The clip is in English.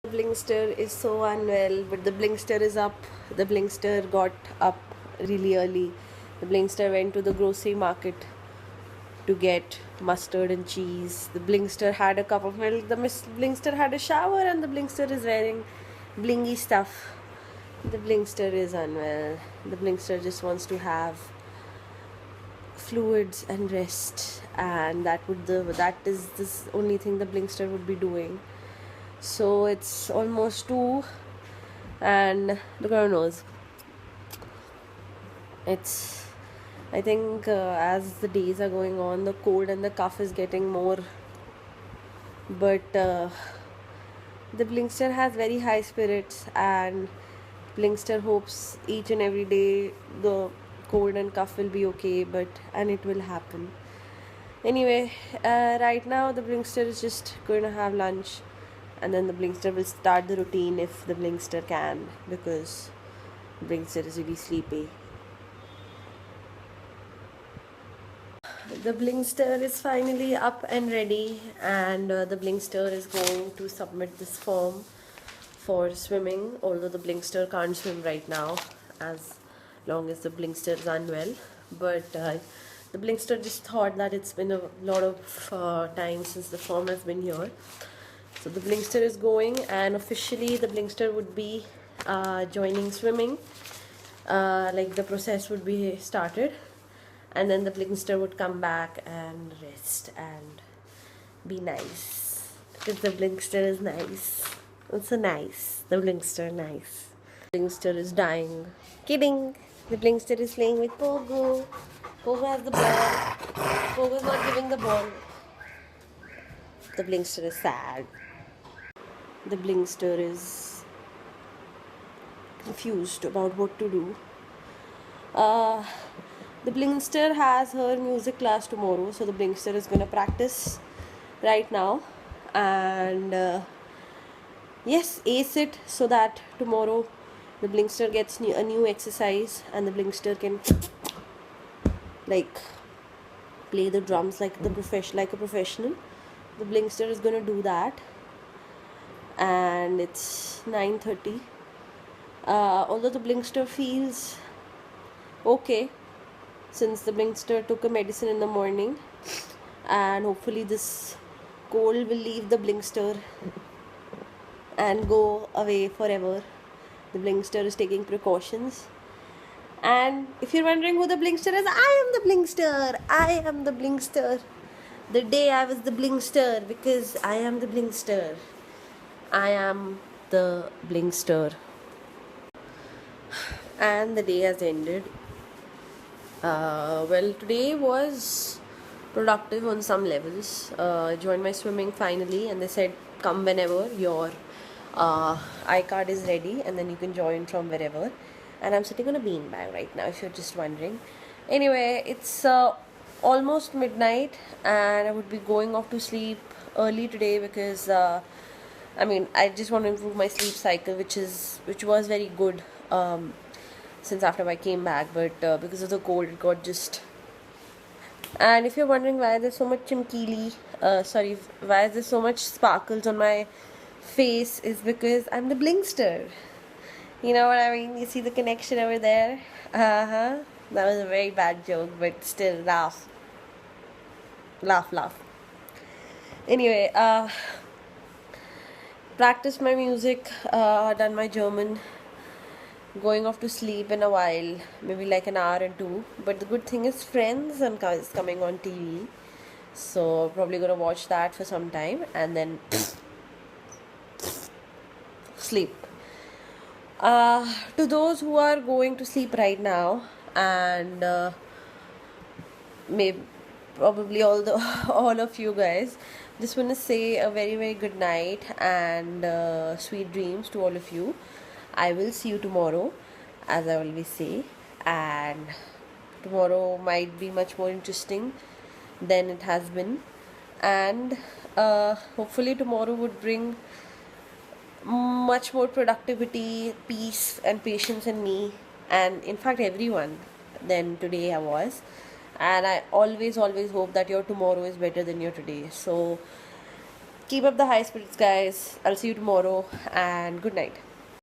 The Blinkster is so unwell, but the Blinkster is up. The Blinkster got up really early. The Blinkster went to the grocery market to get mustard and cheese. The Blinkster had a cup of milk. The Blinkster had a shower, and the Blinkster is wearing blingy stuff. The Blinkster is unwell. The Blinkster just wants to have fluids and rest, and that is this only thing the Blinkster would be doing. So it's almost 2, and look at her nose. I think as the days are going on, the cold and the cough is getting more. But the Blinkster has very high spirits, and Blinkster hopes each and every day the cold and cough will be okay, and it will happen. Anyway, right now the Blinkster is just going to have lunch, and then the Blinkster will start the routine if the Blinkster can, because the Blinkster is really sleepy. The Blinkster is finally up and ready, and the Blinkster is going to submit this form for swimming, although the Blinkster can't swim right now as long as the Blinkster is unwell. But the Blinkster just thought that it's been a lot of time since the form has been here. So the Blinkster is going, and officially the Blinkster would be joining swimming. Like the process would be started, and then the Blinkster would come back and rest and be nice, because the Blinkster is nice. It's so nice. The Blinkster nice. Blinkster is dying. Kidding. The Blinkster is playing with Pogo. Pogo has the ball. Pogo is not giving the ball. The Blinkster is sad. The Blinkster is confused about what to do. The Blinkster has her music class tomorrow, so the Blinkster is going to practice right now, and yes, ace it so that tomorrow the Blinkster gets a new exercise, and the Blinkster can play the drums like a professional. The Blinkster is going to do that, and it's 9:30. Although the Blinkster feels okay, since the Blinkster took a medicine in the morning, and hopefully this cold will leave the Blinkster and go away forever. The Blinkster is taking precautions. And if you're wondering who the Blinkster is, I am the Blinkster. I am the Blinkster. The day I was the Blinkster, because I am the Blinkster. I am the Blinkster. And the day has ended. Well, today was productive on some levels. I joined my swimming finally, and they said come whenever your iCard is ready, and then you can join from wherever. And I'm sitting on a beanbag right now, if you're just wondering. Anyway, it's almost midnight, and I would be going off to sleep early today because I just want to improve my sleep cycle, which was very good since after I came back, but because of the cold it got just. And if you're wondering why there's so much why there's so much sparkles on my face, is because I'm the Blinkster. You know what I mean? You see the connection over there? That was a very bad joke, but still, laugh. Anyway, practiced my music, done my German, going off to sleep in a while, maybe like an hour or two. But the good thing is Friends is coming on TV, so probably gonna watch that for some time and then sleep. To those who are going to sleep right now, and maybe probably all of you guys, just want to say a very very good night and sweet dreams to all of you. I will see you tomorrow, as I always say, and tomorrow might be much more interesting than it has been, and hopefully tomorrow would bring much more productivity, peace and patience in me, and in fact everyone, than today I was. And I always hope that your tomorrow is better than your today. So Keep up the high spirits, guys. I'll see you tomorrow, and good night.